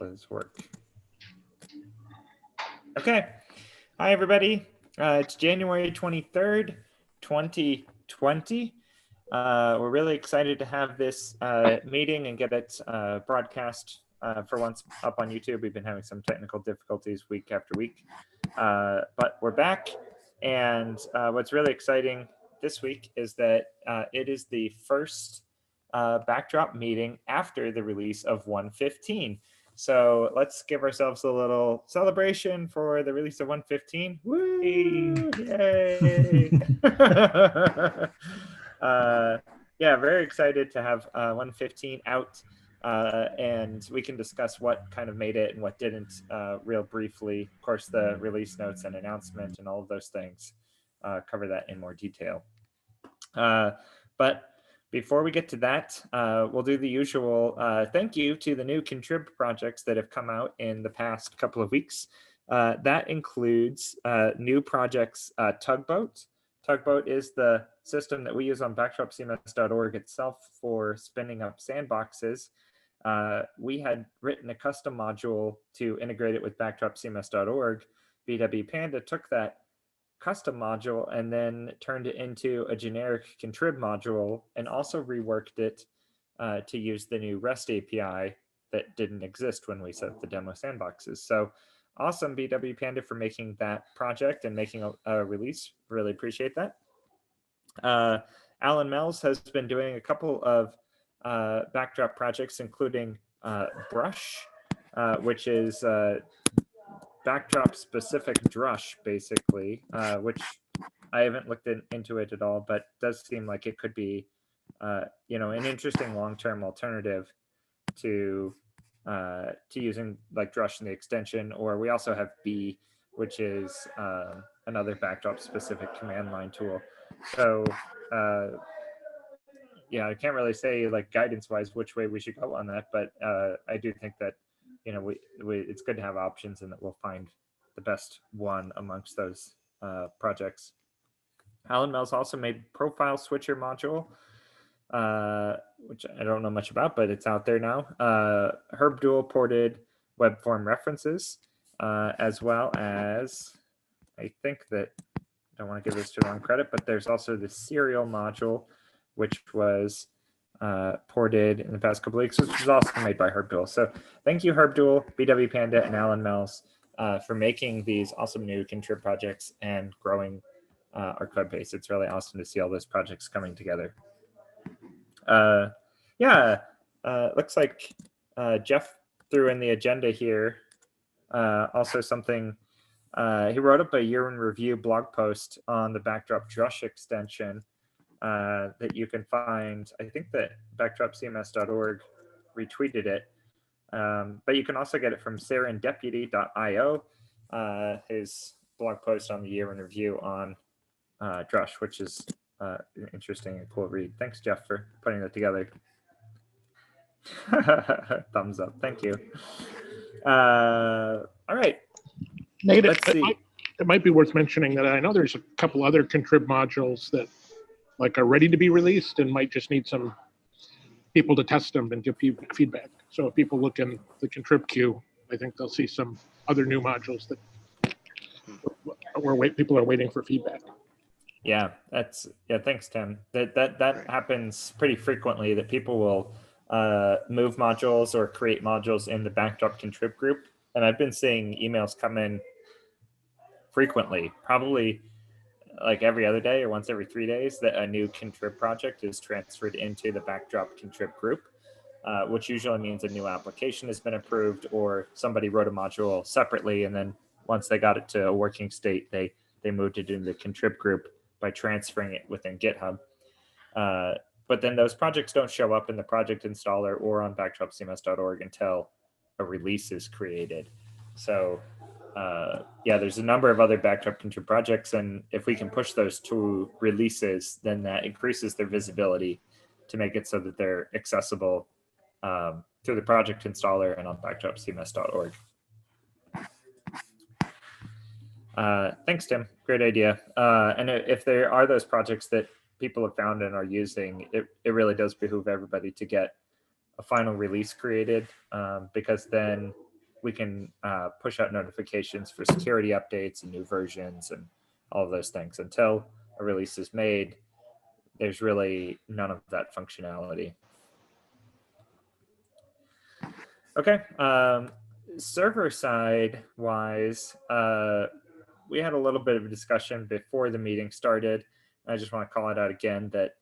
does work. Okay. Hi, everybody. It's January 23rd, 2020. We're really excited to have this meeting and get it broadcast for once up on YouTube. We've been having some technical difficulties week after week, but we're back. And what's really exciting this week is that it is the first backdrop meeting after the release of 1.15. So let's give ourselves a little celebration for the release of 1.15. Woo! Yay! Yeah, very excited to have 1.15 out, and we can discuss what kind of made it and what didn't real briefly. Of course, the release notes and announcement and all of those things cover that in more detail. But before we get to that, we'll do the usual thank you to the new Contrib projects that have come out in the past couple of weeks. That includes new projects, Tugboat. Tugboat is the system that we use on backdropcms.org itself for spinning up sandboxes. We had written a custom module to integrate it with backdropcms.org. BW Panda took that custom module and then turned it into a generic Contrib module and also reworked it to use the new REST API that didn't exist when we set up the demo sandboxes. So awesome, BW Panda, for making that project and making a release. Really appreciate that. Alan Mells has been doing a couple of backdrop projects, including Brush, which is backdrop specific drush, basically, which I haven't looked into it at all, but does seem like it could be an interesting long-term alternative to using like drush in the extension. Or we also have B, which is another backdrop specific command line tool. So yeah, I can't really say like guidance wise which way we should go on that, but I do think that it's good to have options and that we'll find the best one amongst those projects. Alan Mells also made Profile Switcher module, which I don't know much about, but it's out there now. Herb Dual ported web form references, as well as, I think that, I don't want to give this to wrong credit, but there's also the serial module, which was ported in the past couple of weeks, which was also made by Herb Dual. So thank you, Herb Dual, BW Panda, and Alan Mells for making these awesome new Contrib projects and growing our code base. It's really awesome to see all those projects coming together. Looks like Jeff threw in the agenda here. Also something, he wrote up a year in review blog post on the Backdrop Drush extension that you can find. I think that backdropcms.org retweeted it, but you can also get it from serendipity.io, his blog post on the year in review on Drush, which is an interesting and cool read. Thanks, Jeff, for putting that together. Thumbs up. Thank you. All right. Nate, let's see. It might be worth mentioning that I know there's a couple other Contrib modules that are ready to be released and might just need some people to test them and give feedback. So if people look in the Contrib queue, I think they'll see some other new modules that people are waiting for feedback. Yeah, thanks, Tim. That happens pretty frequently, that people will move modules or create modules in the Backdrop Contrib group. And I've been seeing emails come in frequently, probably like every other day or once every 3 days, that a new Contrib project is transferred into the Backdrop Contrib group, which usually means a new application has been approved, or somebody wrote a module separately, and then once they got it to a working state, they moved it into the Contrib group by transferring it within GitHub. But then those projects don't show up in the project installer or on backdropcms.org until a release is created. So there's a number of other Backdrop Contrib projects, and if we can push those to releases, then that increases their visibility to make it so that they're accessible through the project installer and on backdropcms.org. Thanks, Tim. Great idea. And if there are those projects that people have found and are using, it really does behoove everybody to get a final release created, because then we can push out notifications for security updates and new versions and all of those things. Until a release is made, there's really none of that functionality. Okay, server side wise, we had a little bit of a discussion before the meeting started. I just want to call it out again that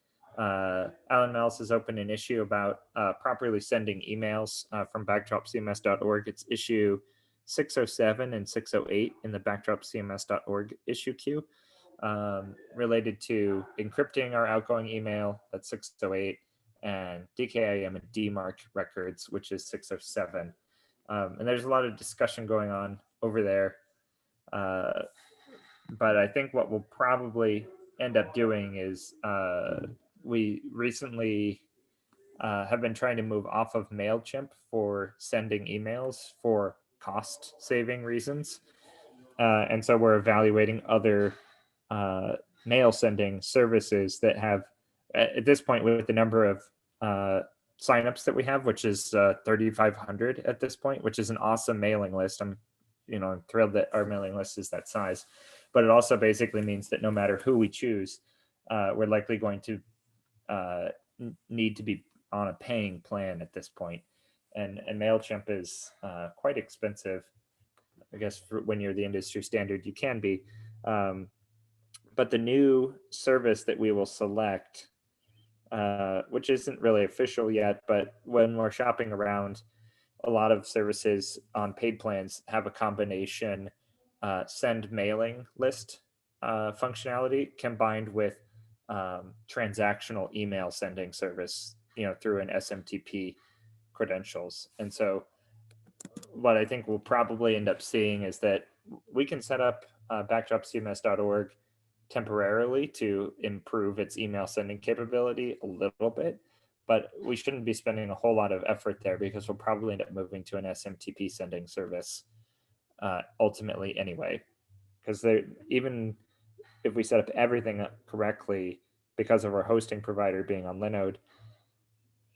Alan Mellis has opened an issue about properly sending emails from backdropcms.org. It's issue 607 and 608 in the backdropcms.org issue queue, related to encrypting our outgoing email, that's 608, and DKIM and DMARC records, which is 607. And there's a lot of discussion going on over there. But I think what we'll probably end up doing is we recently have been trying to move off of MailChimp for sending emails for cost saving reasons. And so we're evaluating other mail sending services that have, at this point, with the number of signups that we have, which is 3,500 at this point, which is an awesome mailing list. I'm thrilled that our mailing list is that size, but it also basically means that no matter who we choose, we're likely going to need to be on a paying plan at this point. And MailChimp is quite expensive. I guess when you're the industry standard, you can be. But the new service that we will select, which isn't really official yet, but when we're shopping around, a lot of services on paid plans have a combination send mailing list functionality combined with transactional email sending service, through an SMTP credentials. And so what I think we'll probably end up seeing is that we can set up backdropcms.org temporarily to improve its email sending capability a little bit, but we shouldn't be spending a whole lot of effort there because we'll probably end up moving to an SMTP sending service ultimately anyway. Because even if we set up everything up correctly, because of our hosting provider being on Linode,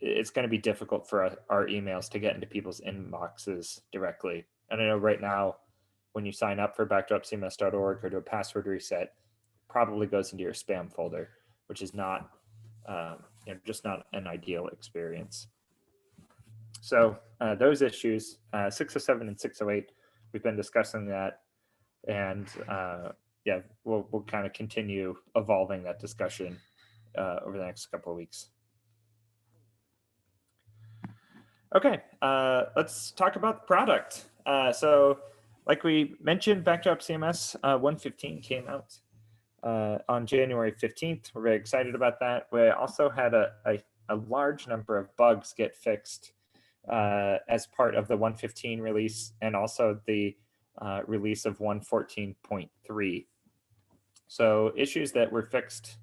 it's going to be difficult for our emails to get into people's inboxes directly. And I know right now, when you sign up for backdropcms.org or do a password reset, probably goes into your spam folder, which is not, just not an ideal experience. So those issues, 607 and 608, we've been discussing that, and we'll kind of continue evolving that discussion over the next couple of weeks. Okay, let's talk about the product. So like we mentioned, Backdrop CMS 1.15 came out on January 15th. We're very excited about that. We also had a large number of bugs get fixed as part of the 1.15 release, and also the release of 1.14.3. So issues that were fixed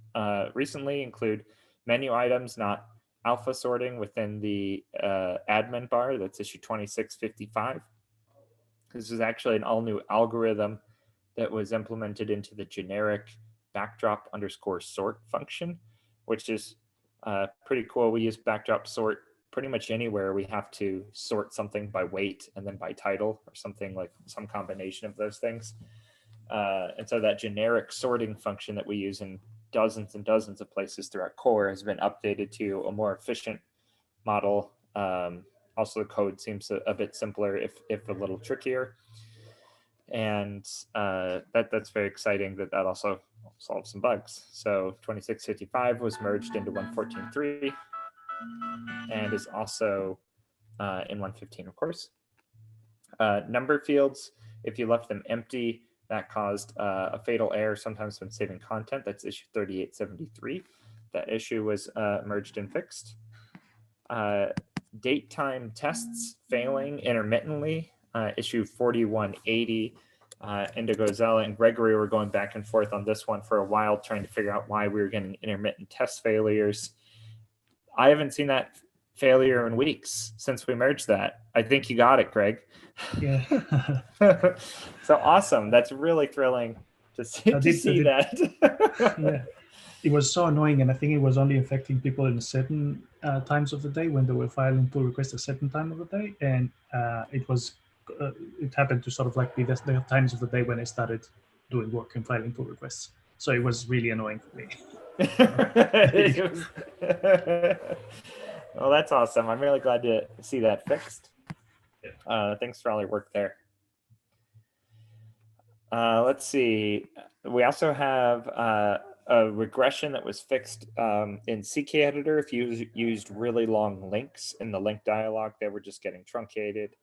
recently include menu items not alpha sorting within the admin bar. That's issue 2655. This is actually an all new algorithm that was implemented into the generic backdrop_sort function, which is pretty cool. We use backdrop sort pretty much anywhere we have to sort something by weight and then by title or something, like some combination of those things. And so that generic sorting function that we use in dozens and dozens of places throughout core has been updated to a more efficient model. Also, the code seems a bit simpler, if a little trickier. And that's very exciting that also solves some bugs. So 2655 was merged into 1.14.3 and is also in 1.15, of course. Number fields, if you left them empty, that caused a fatal error sometimes when saving content. That's issue 3873. That issue was merged and fixed. Date time tests failing intermittently, issue 4180. Indigo Zella and Gregory were going back and forth on this one for a while, trying to figure out why we were getting intermittent test failures. I haven't seen that failure in weeks since we merged that. I think you got it, Greg. Yeah. So awesome. That's really thrilling to see, that. Yeah. It was so annoying, and I think it was only affecting people in certain times of the day when they were filing pull requests a certain time of the day, and it was it happened to sort of like be the times of the day when I started doing work and filing pull requests. So it was really annoying for me. Well, that's awesome. I'm really glad to see that fixed. Thanks for all your work there. Let's see. We also have a regression that was fixed in CK Editor. If you used really long links in the link dialog, they were just getting truncated.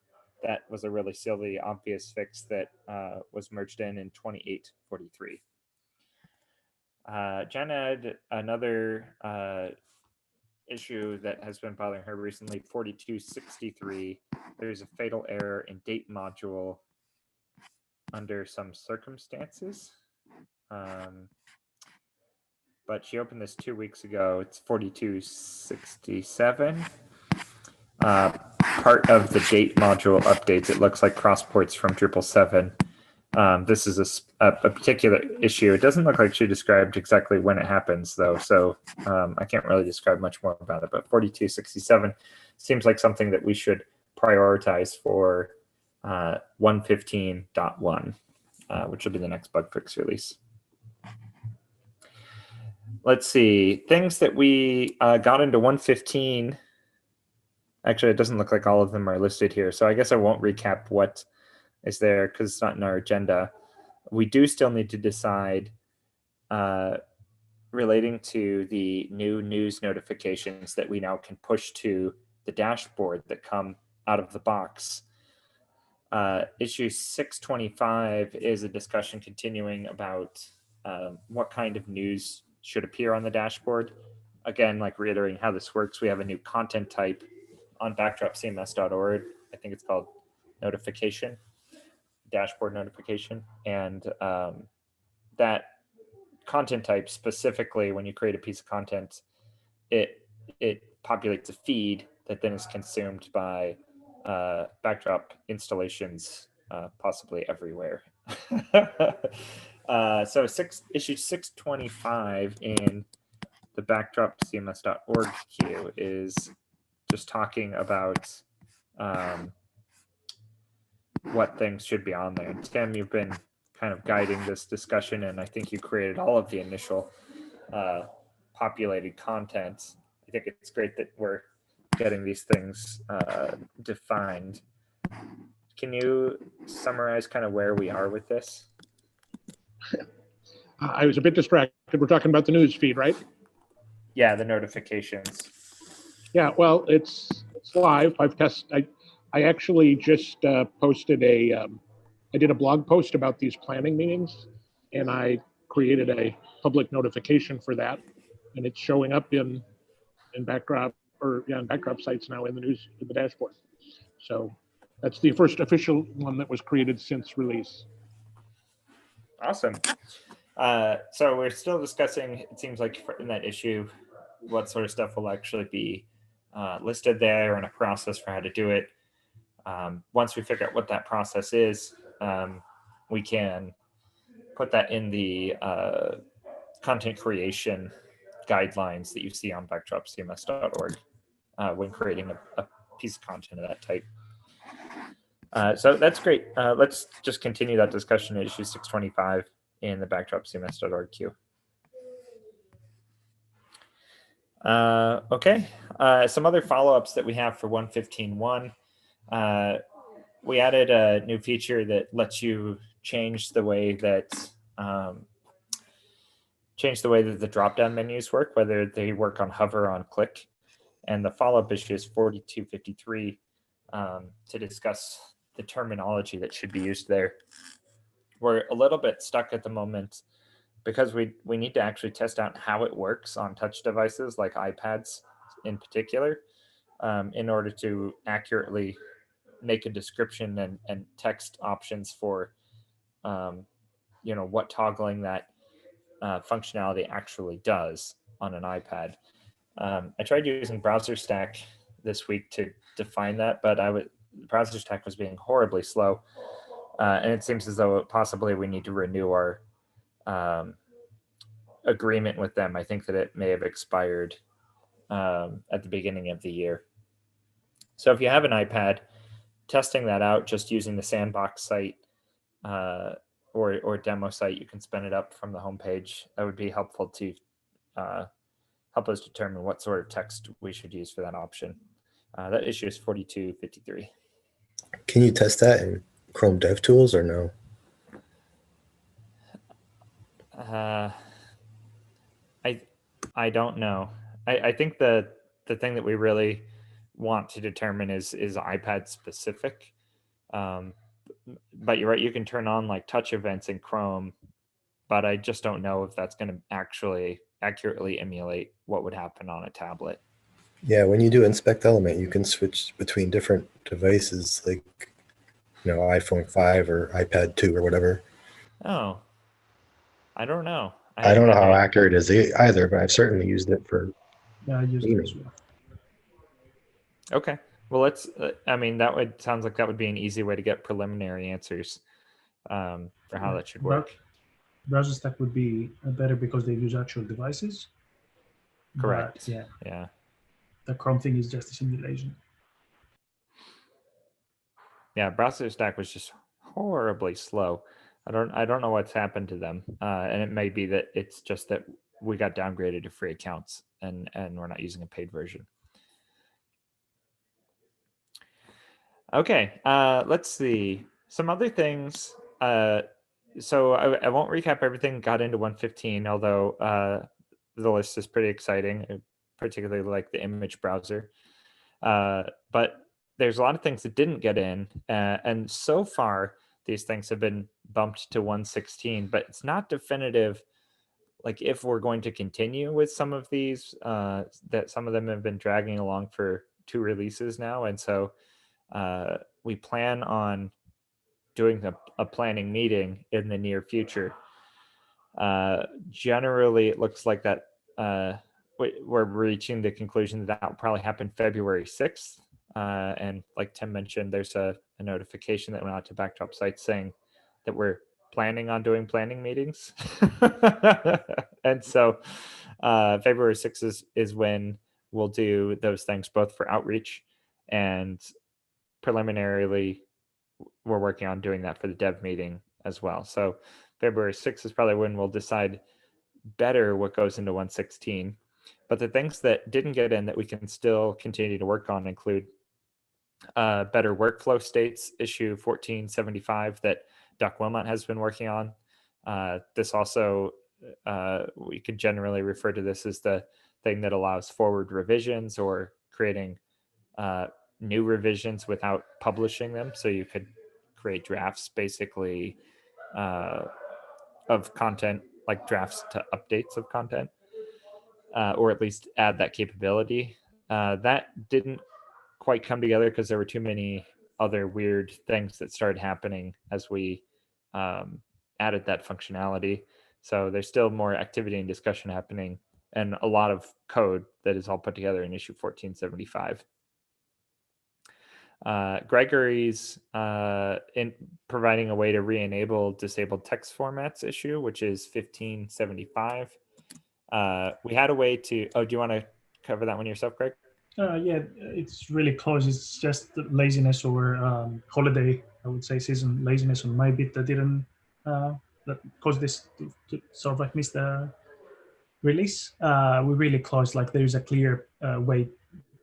That was a really silly, obvious fix that was merged in 2843. Jen had another issue that has been bothering her recently, 4263. There's a fatal error in date module under some circumstances. But she opened this 2 weeks ago. It's 4267. Part of the date module updates, it looks like cross ports from 777. This is a particular issue. It doesn't look like she described exactly when it happens, though, so I can't really describe much more about it. But 4267 seems like something that we should prioritize for 115.1, which will be the next bug fix release. Let's see, things that we got into 115. Actually, it doesn't look like all of them are listed here, so I guess I won't recap what is there because it's not in our agenda. We do still need to decide relating to the new news notifications that we now can push to the dashboard that come out of the box. Issue 625 is a discussion continuing about what kind of news should appear on the dashboard. Again, like reiterating how this works, we have a new content type on backdropcms.org. I think it's called notification, dashboard notification. And that content type specifically, when you create a piece of content, it populates a feed that then is consumed by Backdrop installations, possibly everywhere. So issue 625 in the backdropcms.org queue is just talking about what things should be on there. And Tim, you've been kind of guiding this discussion, and I think you created all of the initial populated content. I think it's great that we're getting these things defined. Can you summarize kind of where we are with this? I was a bit distracted. We're talking about the news feed, right? Yeah, the notifications. Yeah, well, it's live. I actually just posted I did a blog post about these planning meetings, and I created a public notification for that, and it's showing up in Backdrop in Backdrop sites now in the news in the dashboard. So that's the first official one that was created since release. Awesome. So we're still discussing, it seems like in that issue, what sort of stuff will actually be listed there and a process for how to do it. Once we figure out what that process is, we can put that in the content creation guidelines that you see on backdropcms.org when creating a piece of content of that type. So that's great. Let's just continue that discussion at issue 625 in the backdropcms.org queue. Okay, some other follow-ups that we have for 115.1. We added a new feature that lets you change the way that the drop-down menus work, whether they work on hover or on click. And the follow-up issue is 4253 to discuss the terminology that should be used there. We're a little bit stuck at the moment because we need to actually test out how it works on touch devices like iPads in particular, in order to accurately make a description and text options for what toggling that functionality actually does on an iPad. I tried using BrowserStack this week to define that, but BrowserStack was being horribly slow, and it seems as though possibly we need to renew our agreement with them. I think that it may have expired at the beginning of the year. So if you have an iPad, testing that out just using the Sandbox site or demo site. You can spin it up from the homepage. That would be helpful to help us determine what sort of text we should use for that option. That issue is 4253. Can you test that in Chrome DevTools or no? I don't know. I think the thing that we really want to determine is iPad specific. But you're right, you can turn on like touch events in Chrome, but I just don't know if that's going to actually accurately emulate what would happen on a tablet. Yeah, when you do inspect element, you can switch between different devices, like iPhone 5 or iPad 2 or whatever. Oh, I don't know. I don't know how accurate it is either, but I've certainly used it for. Yeah, I use it as well. Okay. Well, let's. I mean, sounds like that would be an easy way to get preliminary answers for how that should work. BrowserStack would be better because they use actual devices. Correct. But, yeah. The Chrome thing is just a simulation. Yeah, BrowserStack was just horribly slow. I don't know what's happened to them, and it may be that it's just that we got downgraded to free accounts and we're not using a paid version. Okay, let's see some other things. So I won't recap everything got into 115, although the list is pretty exciting, particularly like the image browser. But there's a lot of things that didn't get in, and so far these things have been bumped to 116, but it's not definitive. Like if we're going to continue with some of these, that some of them have been dragging along for 2 releases now, and so we plan on doing a planning meeting in the near future. Generally, it looks like that we're reaching the conclusion that will probably happen February 6th. And like Tim mentioned, there's a notification that went out to Backdrop sites saying that we're planning on doing planning meetings. And so February 6th is when we'll do those things, both for outreach and preliminarily we're working on doing that for the dev meeting as well. So February 6th is probably when we'll decide better what goes into 116. But the things that didn't get in that we can still continue to work on include better workflow states, issue 1475 that Doc Wilmot has been working on. This also, we could generally refer to this as the thing that allows forward revisions or creating new revisions without publishing them. So you could create drafts basically of content, like drafts to updates of content, or at least add that capability. That didn't quite come together because there were too many other weird things that started happening as we added that functionality. So there's still more activity and discussion happening and a lot of code that is all put together in issue 1475. Gregory's in providing a way to re-enable disabled text formats issue, which is 1575. We had a way to, do you want to cover that one yourself, Greg? Yeah, it's really close. It's just laziness or holiday, I would say, season laziness on my bit that didn't that caused this to sort of like miss the release. We're really close. Like there is a clear way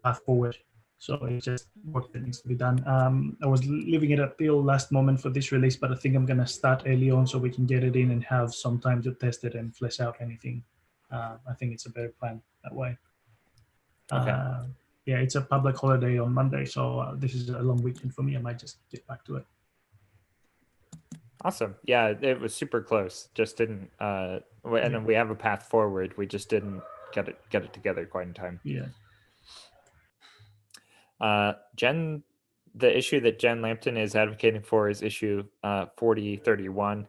path forward. So it's just work that needs to be done. I was leaving it until last moment for this release, but I think I'm gonna start early on so we can get it in and have some time to test it and flesh out anything. I think it's a better plan that way. Okay. Yeah, it's a public holiday on Monday, so this is a long weekend for me. I might just get back to it. Awesome. Yeah, it was super close. Just didn't. And then we have a path forward. We just didn't get it together quite in time. Yeah. The issue that Jen Lampton is advocating for is issue 4031,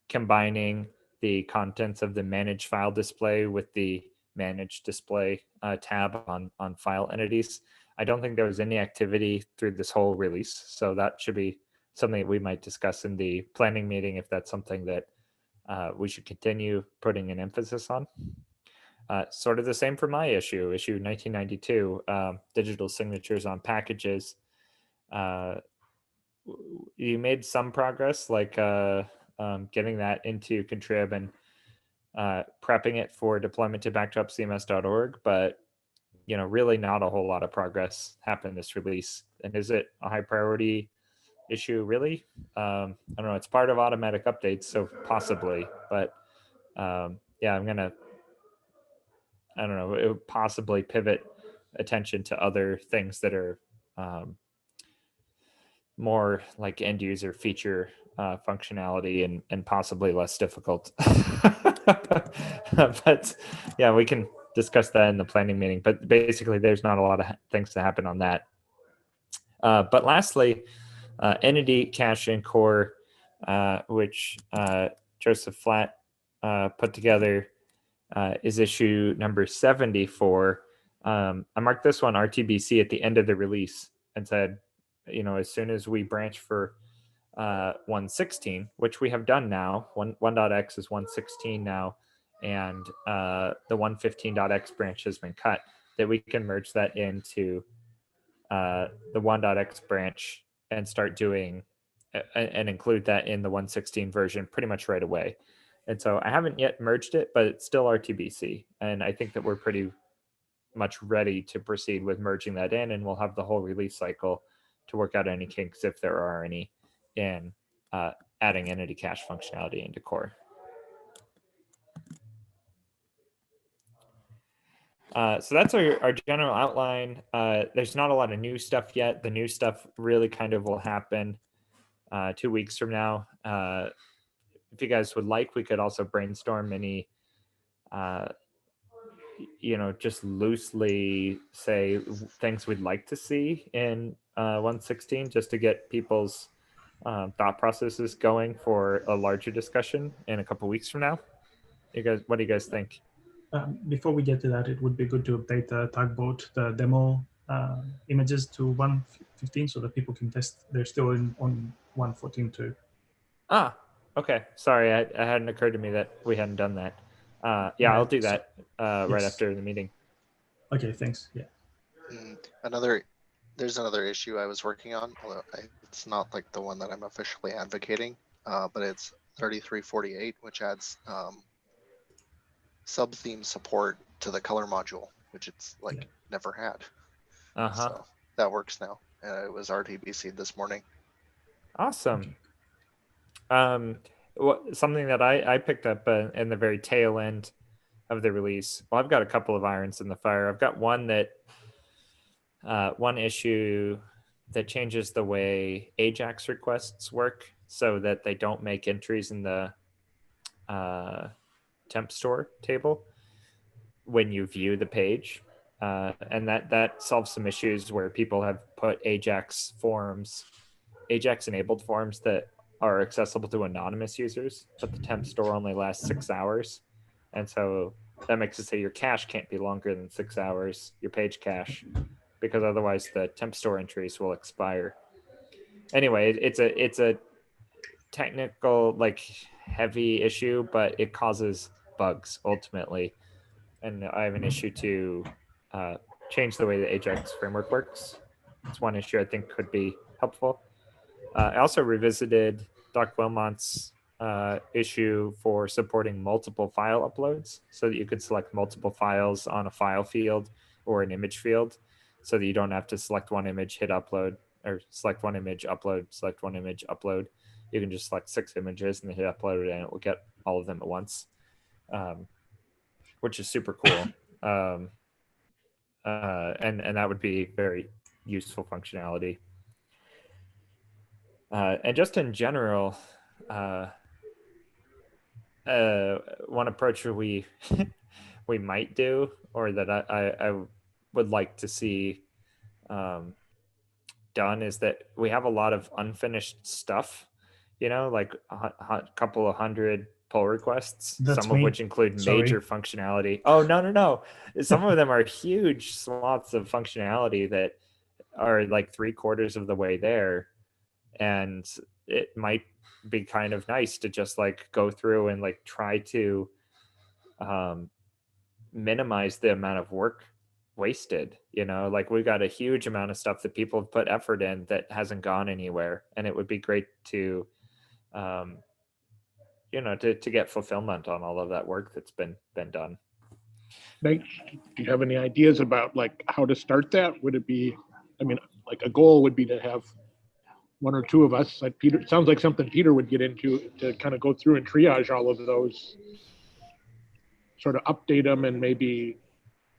combining the contents of the manage file display with the manage display tab on file entities. I don't think there was any activity through this whole release, so that should be something that we might discuss in the planning meeting if that's something that we should continue putting an emphasis on. Sort of the same for my issue 1992, digital signatures on packages. you made some progress, like getting that into Contrib and prepping it for deployment to backdropcms.org, but really not a whole lot of progress happened this release. And is it a high priority issue? Really? I don't know. It's part of automatic updates, so possibly, but yeah, I don't know, it would possibly pivot attention to other things that are more like end user feature functionality and possibly less difficult. But yeah, we can discuss that in the planning meeting. But basically, there's not a lot of things to happen on that. But lastly, Entity Cache and Core, which Joseph Flatt put together, is issue number 74. I marked this one RTBC at the end of the release and said, as soon as we branch for 1.16, which we have done now, 1.x is 1.16 now, and the 1.15.x branch has been cut, that we can merge that into the 1.x branch and start doing and include that in the 1.16 version pretty much right away. And so I haven't yet merged it, but it's still RTBC. And I think that we're pretty much ready to proceed with merging that in, and we'll have the whole release cycle to work out any kinks, if there are any, in adding Entity Cache functionality into Core. So that's our general outline. There's not a lot of new stuff yet. The new stuff really kind of will happen 2 weeks from now. If you guys would like, we could also brainstorm any, just loosely say things we'd like to see in 1.16, just to get people's thought processes going for a larger discussion in a couple weeks from now. What do you guys think? Before we get to that, it would be good to update the tugboat, the demo images to 1.15 so that people can test. They're still on 1.14 too. Ah, okay. Sorry, it hadn't occurred to me that we hadn't done that. Yeah, I'll do that right after the meeting. Okay, thanks. Yeah. There's another issue I was working on, although it's not like the one that I'm officially advocating, but it's 3348, which adds sub-theme support to the color module, which it's never had. So that works now. It was RTBC this morning. Awesome. Something that I picked up in the very tail end of the release. Well, I've got a couple of irons in the fire. I've got one issue that changes the way Ajax requests work so that they don't make entries in the temp store table when you view the page. And that solves some issues where people have put Ajax enabled forms that are accessible to anonymous users, but the temp store only lasts 6 hours. And so that makes it say your cache can't be longer than 6 hours, your page cache, because otherwise the temp store entries will expire. Anyway, it's a technical, heavy issue, but it causes bugs ultimately. And I have an issue to change the way the Ajax framework works. It's one issue I think could be helpful. I also revisited Doc Wilmot's issue for supporting multiple file uploads so that you could select multiple files on a file field or an image field so that you don't have to select one image, hit upload, or select one image, upload, select one image, upload. You can just select 6 images and then hit upload and it will get all of them at once, which is super cool. And that would be very useful functionality. And just in general, one approach we might do, or that I would like to see done, is that we have a lot of unfinished stuff, like a couple of hundred pull requests, some of which include major functionality. Oh, no. Some of them are huge swaths of functionality that are like 3/4 of the way there. And it might be kind of nice to just go through and try to minimize the amount of work wasted. Like we've got a huge amount of stuff that people have put effort in that hasn't gone anywhere, and it would be great to to get fulfillment on all of that work that's been done. Nate, do you have any ideas about like how to start that? Would it be, I mean, like a goal would be to have one or two of us, like Peter, sounds like something Peter would get into, to kind of go through and triage all of those, sort of update them and maybe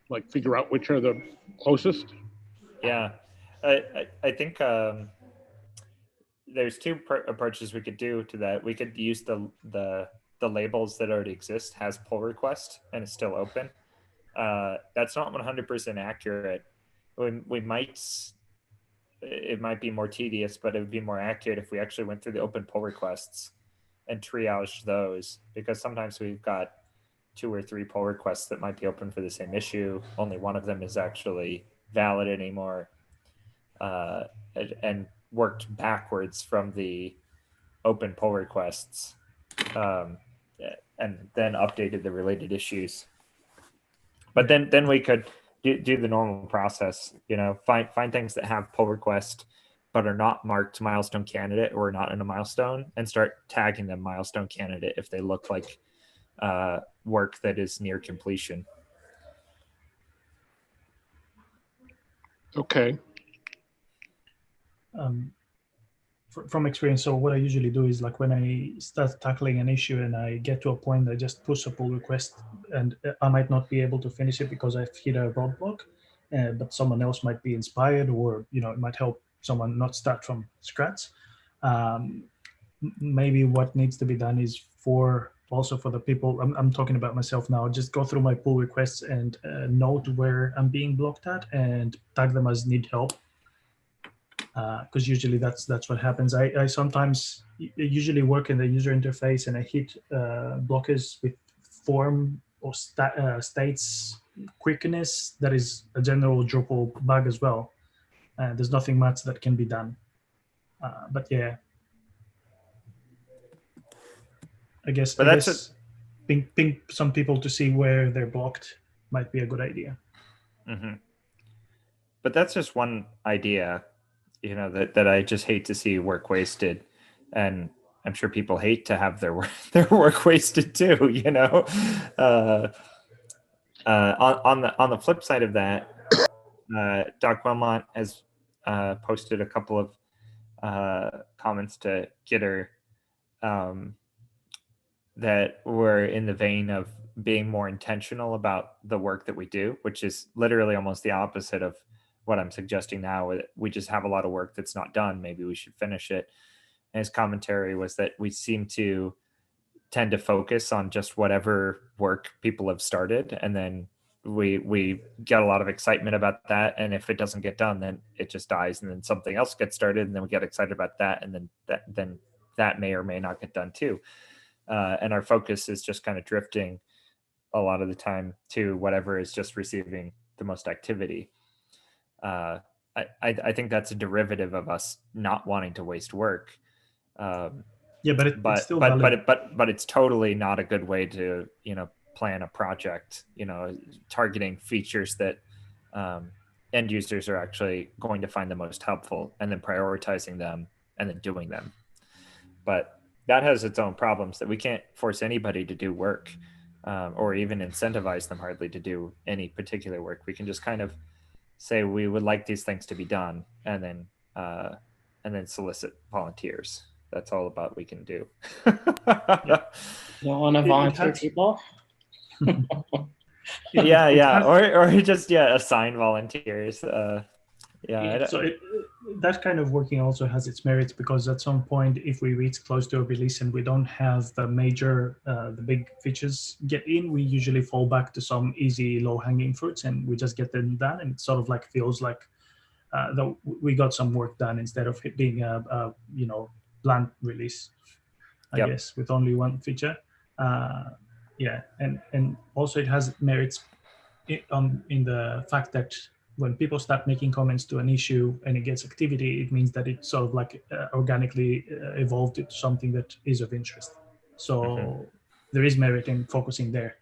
like figure out which are the closest. Yeah, I think there's two approaches we could do to that. We could use the labels that already exist has pull request and it's still open. That's not 100% accurate. It might be more tedious, but it would be more accurate if we actually went through the open pull requests and triaged those, because sometimes we've got 2 or 3 pull requests that might be open for the same issue. Only one of them is actually valid anymore, and worked backwards from the open pull requests, and then updated the related issues. But then we could do the normal process, find things that have pull request but are not marked milestone candidate or not in a milestone, and start tagging them milestone candidate if they look like work that is near completion. Okay. From experience, so what I usually do is, like, when I start tackling an issue and I get to a point, I just push a pull request, and I might not be able to finish it because I've hit a roadblock, but someone else might be inspired, or it might help someone not start from scratch. Maybe what needs to be done is also for the people, I'm talking about myself now, just go through my pull requests and note where I'm being blocked at and tag them as need help. Because usually that's what happens. I sometimes usually work in the user interface and I hit blockers with form or states quickness. That is a general Drupal bug as well. There's nothing much that can be done. But yeah, I guess ping some people to see where they're blocked might be a good idea. Mm-hmm. But that's just one idea. That I just hate to see work wasted, and I'm sure people hate to have their work wasted too. On the flip side of that, Doc Wilmot has posted a couple of comments to Gitter that were in the vein of being more intentional about the work that we do, which is literally almost the opposite of what I'm suggesting now. We just have a lot of work that's not done. Maybe we should finish it. And his commentary was that we seem to tend to focus on just whatever work people have started, and then we get a lot of excitement about that. And if it doesn't get done, then it just dies, and then something else gets started, and then we get excited about that, and then that may or may not get done too. And our focus is just kind of drifting a lot of the time to whatever is just receiving the most activity. I think that's a derivative of us not wanting to waste work. But it's still but it's totally not a good way to plan a project. Targeting features that end users are actually going to find the most helpful, and then prioritizing them and then doing them. But that has its own problems, that we can't force anybody to do work, or even incentivize them hardly to do any particular work. We can just kind of say we would like these things to be done, and then solicit volunteers. That's all about we can do. You want to volunteer people? Yeah. Or just assign volunteers. So that kind of working also has its merits, because at some point, if we reach close to a release and we don't have the major, the big features get in, we usually fall back to some easy low-hanging fruits, and we just get them done, and it sort of like feels like we got some work done, instead of it being a bland release, I guess, with only one feature. And also it has merits in the fact that when people start making comments to an issue and it gets activity, it means that it sort of like organically evolved into something that is of interest. So there is merit in focusing there.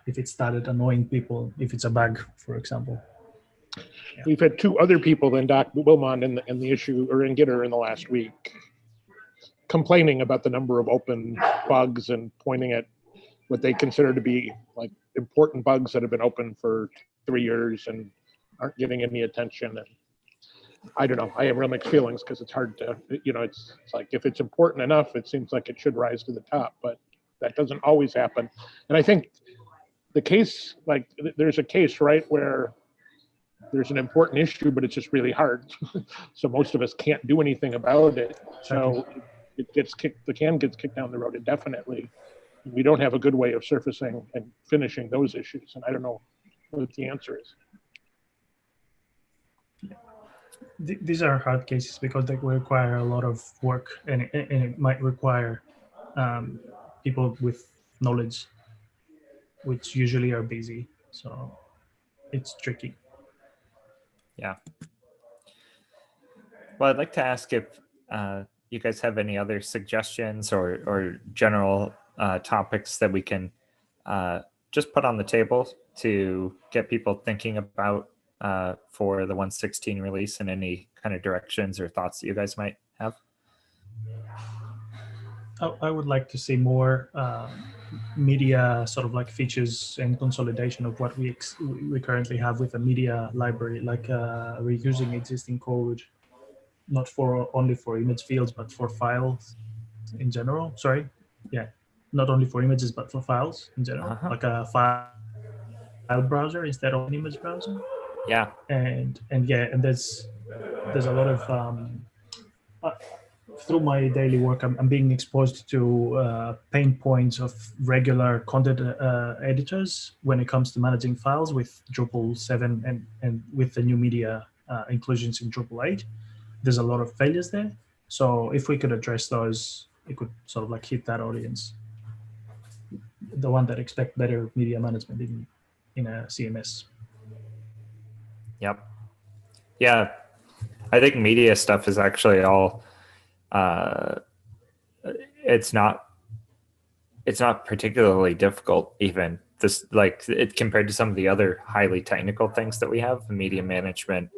if it started annoying people, if it's a bug, for example. We've had two other people than Doc Wilmot in the issue, or in Gitter in the last week, complaining about the number of open bugs and pointing at what they consider to be like important bugs that have been open for 3 years and aren't getting any attention. And I don't know, I have real mixed feelings because it's hard to, it's like if it's important enough, it seems like it should rise to the top, but that doesn't always happen. And I think the case, like there's a case, right, where there's an important issue, but it's just really hard. So most of us can't do anything about it. So the can gets kicked down the road indefinitely. We don't have a good way of surfacing and finishing those issues. And I don't know what the answer is. These are hard cases because they require a lot of work, and it might require people with knowledge, which usually are busy. So it's tricky. Yeah. Well, I'd like to ask if you guys have any other suggestions or general topics that we can just put on the table to get people thinking about for the 1.16 release, and any kind of directions or thoughts that you guys might have. I would like to see more media sort of like features and consolidation of what we currently have with a media library, like reusing existing code, not only for image fields, but for files in general. Sorry. Yeah. Not only for images, but for files in general, like a file browser instead of an image browser. Yeah. And there's a lot of through my daily work, I'm being exposed to pain points of regular content editors when it comes to managing files with Drupal 7 and with the new media inclusions in Drupal 8. There's a lot of failures there. So if we could address those, it could sort of like hit that audience, the one that expect better media management in a CMS. Yep. Yeah. I think media stuff is actually all, it's not particularly difficult even. This, like, it compared to some of the other highly technical things that we have, media management,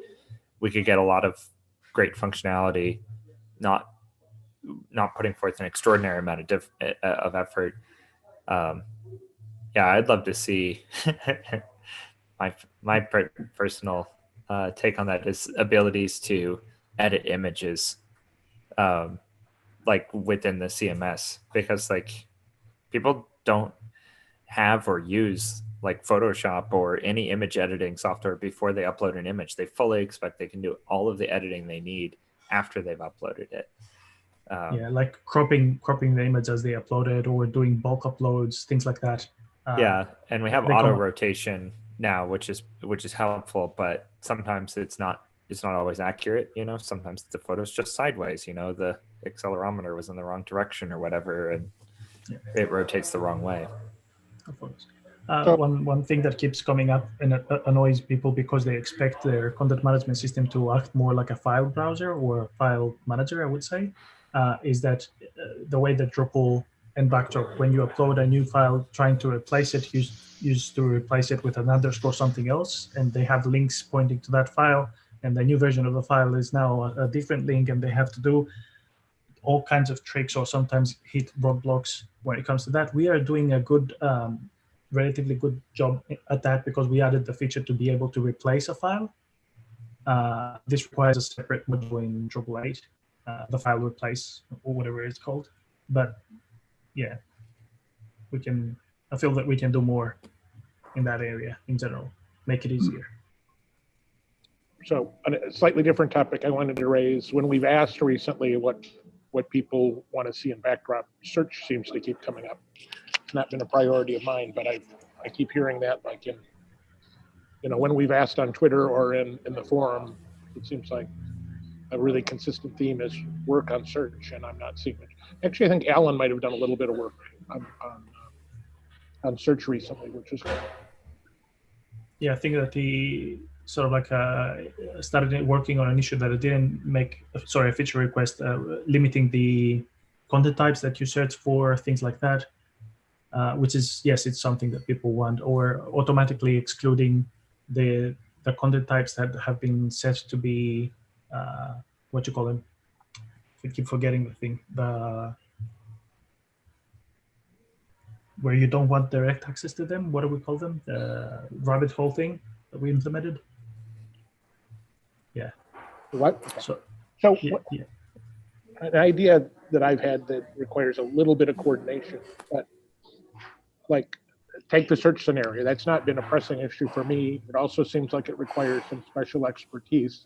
we could get a lot of great functionality, not putting forth an extraordinary amount of effort. Yeah, I'd love to see my personal take on that is abilities to edit images like within the CMS, because like people don't have or use like Photoshop or any image editing software before they upload an image. They fully expect they can do all of the editing they need after they've uploaded it. Yeah, like cropping the image as they upload it, or doing bulk uploads, things like that. Yeah, and we have auto rotation now, which is helpful, but sometimes it's not always accurate. Sometimes the photo's just sideways. The accelerometer was in the wrong direction or whatever, and it rotates the wrong way. One thing that keeps coming up and annoys people because they expect their content management system to act more like a file browser or file manager, I would say, is that the way that Drupal and Backdrop, when you upload a new file, trying to replace it, used to replace it with an underscore something else, and they have links pointing to that file, and the new version of the file is now a different link, and they have to do all kinds of tricks or sometimes hit roadblocks when it comes to that. We are doing a good, relatively good job at that because we added the feature to be able to replace a file. This requires a separate module in Drupal 8, the file replace or whatever it's called. But yeah, I feel that we can do more in that area in general, make it easier. So a slightly different topic I wanted to raise, when we've asked recently what people want to see in Backdrop, search seems to keep coming up. It's not been a priority of mine, but I keep hearing that, like when we've asked on Twitter or in the forum, it seems like a really consistent theme is work on search, and I'm not seeing it. Actually, I think Alan might have done a little bit of work on search recently, which is good. Yeah, I think that he sort of like started working on an issue that it didn't make, a feature request, limiting the content types that you search for, things like that. which is, yes, it's something that people want, or automatically excluding the content types that have been set to be, what you call them? I keep forgetting the thing. Where you don't want direct access to them. What do we call them? The rabbit hole thing that we implemented. Yeah. What? So So an idea that I've had that requires a little bit of coordination, but like take the search scenario. That's not been a pressing issue for me. It also seems like it requires some special expertise.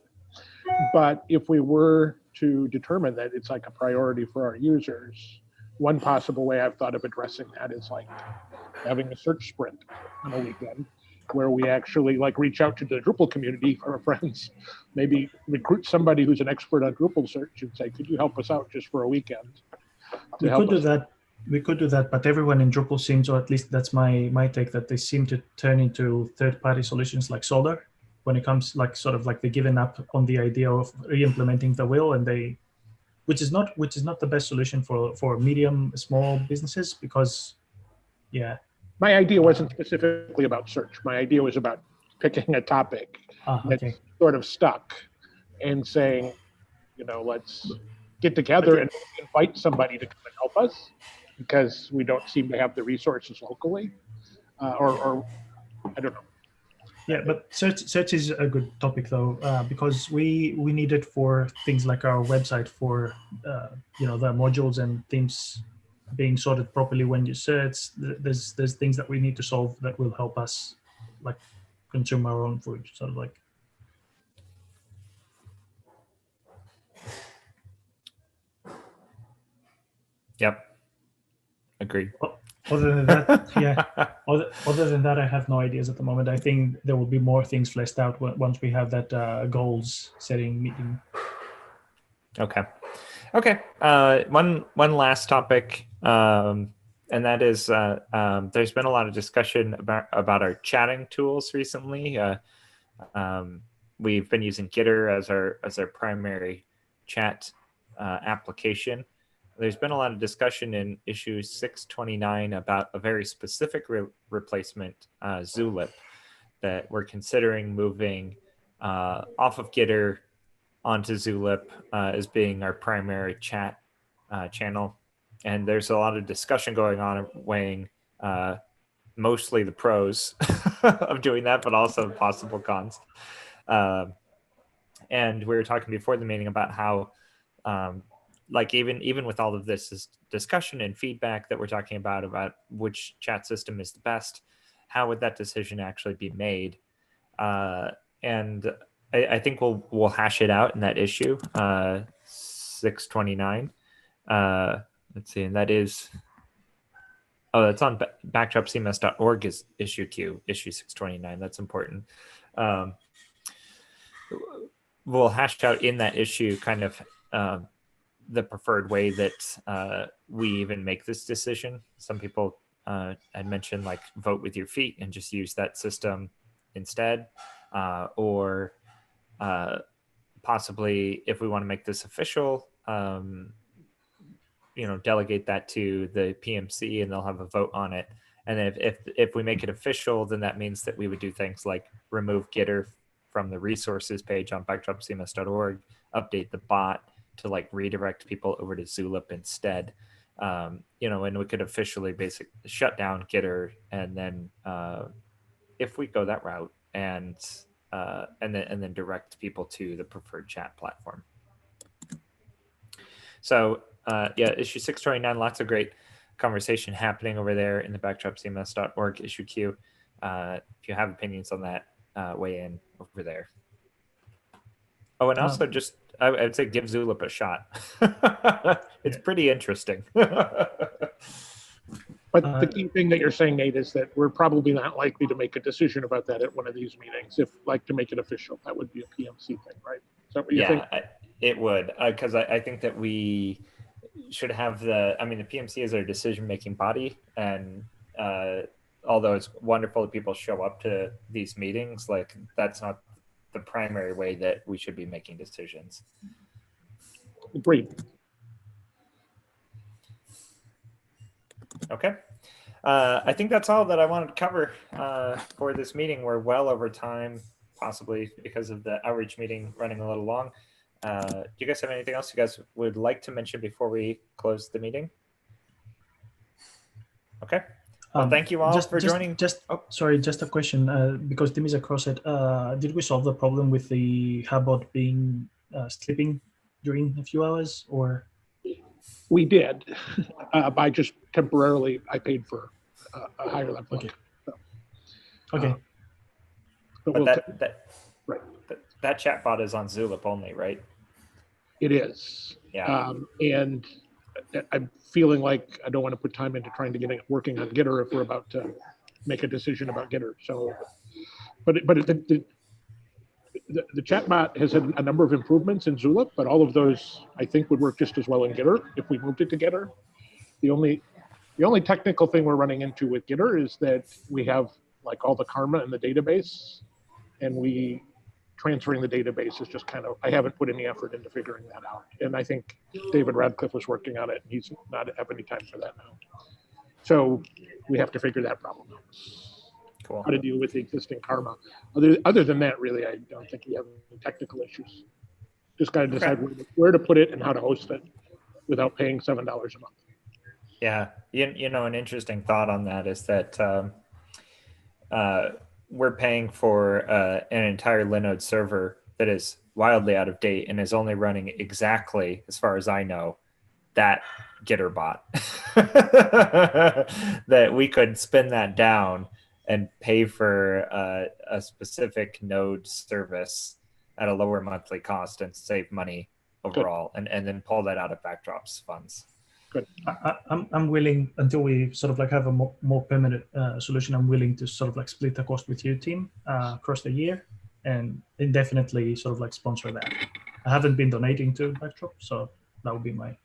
But if we were to determine that it's like a priority for our users, one possible way I've thought of addressing that is like having a search sprint on a weekend where we actually like reach out to the Drupal community, our friends, maybe recruit somebody who's an expert on Drupal search and say, could you help us out just for a weekend? We could do that. We could do that, but everyone in Drupal seems, or at least that's my take, that they seem to turn into third-party solutions like Solr when it comes like sort of like they've given up on the idea of re-implementing the wheel, and they, which is not the best solution for medium small businesses, because my idea wasn't specifically about search. My idea was about picking a topic that's sort of stuck and saying, let's get together and invite somebody to come and help us because we don't seem to have the resources locally, or I don't know. Yeah, but search is a good topic though, because we need it for things like our website for the modules and themes being sorted properly when you search. There's things that we need to solve that will help us like consume our own food, sort of like. Yep. Agreed. Other than that, Other than that, I have no ideas at the moment. I think there will be more things fleshed out once we have that goals setting meeting. Okay. One last topic, and that is there's been a lot of discussion about our chatting tools recently. We've been using Gitter as our primary chat application. There's been a lot of discussion in issue 629 about a very specific replacement, Zulip, that we're considering moving off of Gitter onto Zulip as being our primary chat channel. And there's a lot of discussion going on weighing mostly the pros of doing that, but also possible cons. And we were talking before the meeting about how like even with all of this discussion and feedback that we're talking about which chat system is the best, how would that decision actually be made? And I think we'll hash it out in that issue 629. Let's see, and that is that's on backdropcms.org is issue 629. That's important. We'll hash out in that issue kind of the preferred way that we even make this decision. Some people had mentioned like vote with your feet and just use that system instead, or possibly if we want to make this official, delegate that to the PMC and they'll have a vote on it. And if we make it official, then that means that we would do things like remove Gitter from the resources page on backdropcms.org, update the bot to like redirect people over to Zulip instead. And we could officially basically shut down Gitter, and then if we go that route and then direct people to the preferred chat platform. So issue 629, lots of great conversation happening over there in the backdropcms.org issue queue. If you have opinions on that, weigh in over there. Oh, and also just I would say give Zulip a shot. It's pretty interesting. But the key thing that you're saying, Nate, is that we're probably not likely to make a decision about that at one of these meetings. If to make it official, that would be a PMC thing, right? Is that what you think? It would, because I think that we should have the PMC is our decision-making body, and although it's wonderful that people show up to these meetings, like that's not the primary way that we should be making decisions. Agreed. Okay. I think that's all that I wanted to cover for this meeting. We're well over time, possibly because of the outreach meeting running a little long. Do you guys have anything else you guys would like to mention before we close the meeting? Okay. Well, thank you all for joining. Sorry, just a question, because Tim is across it. Did we solve the problem with the Hubbot being sleeping during a few hours, or? We did, by just temporarily, I paid for a higher level. Okay. Okay. But that chatbot is on Zulip only, right? It is. Yeah. And I'm feeling like I don't want to put time into trying to get it working on Gitter if we're about to make a decision about Gitter. So, but the chatbot has had a number of improvements in Zulip, but all of those I think would work just as well in Gitter if we moved it to Gitter. The only technical thing we're running into with Gitter is that we have like all the karma in the database, and transferring the database is just kind of, I haven't put any effort into figuring that out. And I think David Radcliffe was working on it, and he's not have any time for that now. So we have to figure that problem out. Cool. How to deal with the existing karma. Other than that, really, I don't think we have any technical issues. Just got to decide where to put it and how to host it without paying $7 a month. Yeah, you know, an interesting thought on that is that we're paying for an entire Linode server that is wildly out of date and is only running exactly, as far as I know, that Gitter bot. That we could spin that down and pay for a specific node service at a lower monthly cost and save money overall, and then pull that out of Backdrop's funds. Good. I'm willing, until we sort of like have a more permanent solution, I'm willing to sort of like split the cost with you, team, across the year, and indefinitely sort of like sponsor that. I haven't been donating to Backdrop, so that would be my,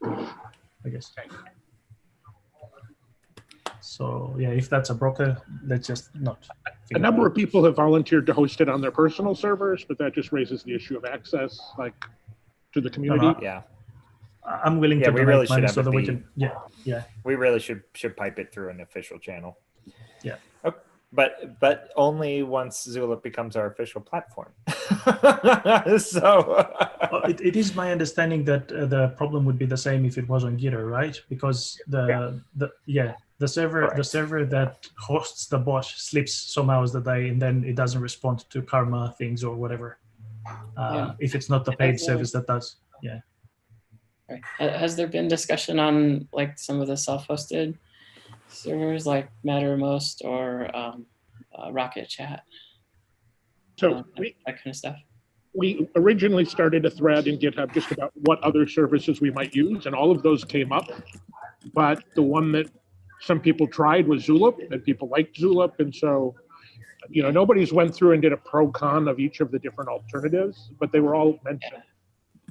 I guess. So yeah, if that's a broker, let's just not. A number of people have volunteered to host it on their personal servers, but that just raises the issue of access, like, to the community. Yeah. I'm willing to we really should have so that it we be, can, yeah. We really should pipe it through an official channel. Yeah. Okay. But only once Zulip becomes our official platform. So it is my understanding that the problem would be the same if it was on Gitter, right? Because the server that hosts the bot sleeps some hours a day, and then it doesn't respond to karma things or whatever. If it's not the paid service that does, yeah. Right. Has there been discussion on like some of the self-hosted servers like Mattermost or Rocket Chat? So that kind of stuff. We originally started a thread in GitHub just about what other services we might use, and all of those came up. But the one that some people tried was Zulip, and people liked Zulip, and so nobody's went through and did a pro-con of each of the different alternatives, but they were all mentioned.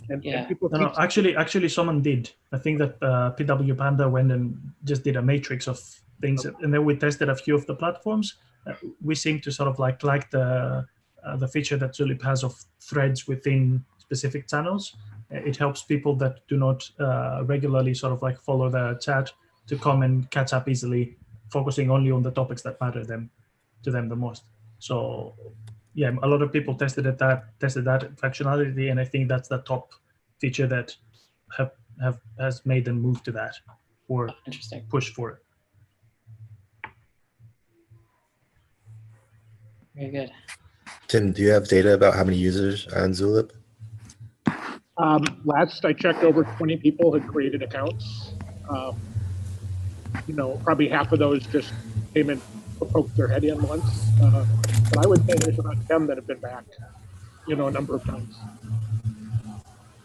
And people actually someone did. I think that PW Panda went and just did a matrix of things, and then we tested a few of the platforms. We seem to sort of like the feature that Zulip has of threads within specific channels. It helps people that do not regularly sort of like follow the chat to come and catch up easily, focusing only on the topics that matter to them the most. So yeah, a lot of people tested that functionality, and I think that's the top feature that has made them move to that or push for it. Very good. Tim, do you have data about how many users are on Zulip? Last I checked, over 20 people had created accounts. Probably half of those just came in, poked their head in once. But I would say there's about 10 that have been back, a number of times.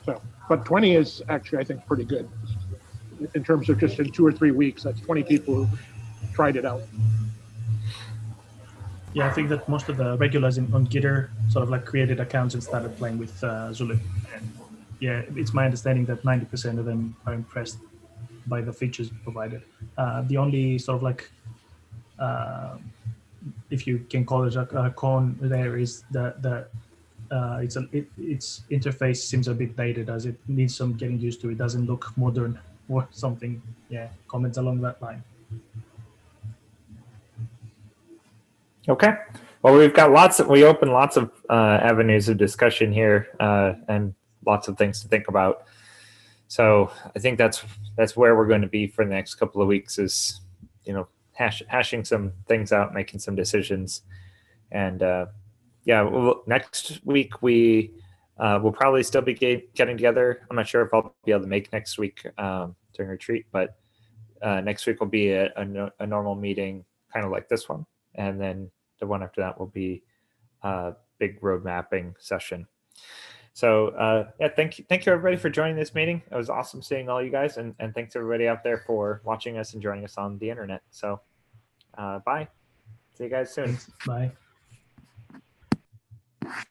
So, but 20 is actually, I think, pretty good. In terms of just in 2 or 3 weeks, that's 20 people who tried it out. Yeah, I think that most of the regulars on Gitter sort of like created accounts and started playing with Zulip. And yeah, it's my understanding that 90% of them are impressed by the features provided. The only sort of like, if you can call it a con there, is that its interface seems a bit dated, as it needs some getting used to. It doesn't look modern or something. Yeah, comments along that line. Okay. Well, we open lots of avenues of discussion here and lots of things to think about. So I think that's where we're going to be for the next couple of weeks is, hashing some things out, making some decisions. And next week we'll probably still be getting together. I'm not sure if I'll be able to make next week during retreat, but next week will be a normal meeting, kind of like this one. And then the one after that will be a big road mapping session. So thank you everybody for joining this meeting. It was awesome seeing all you guys, and thanks everybody out there for watching us and joining us on the internet. So bye. See you guys soon. Thanks. Bye.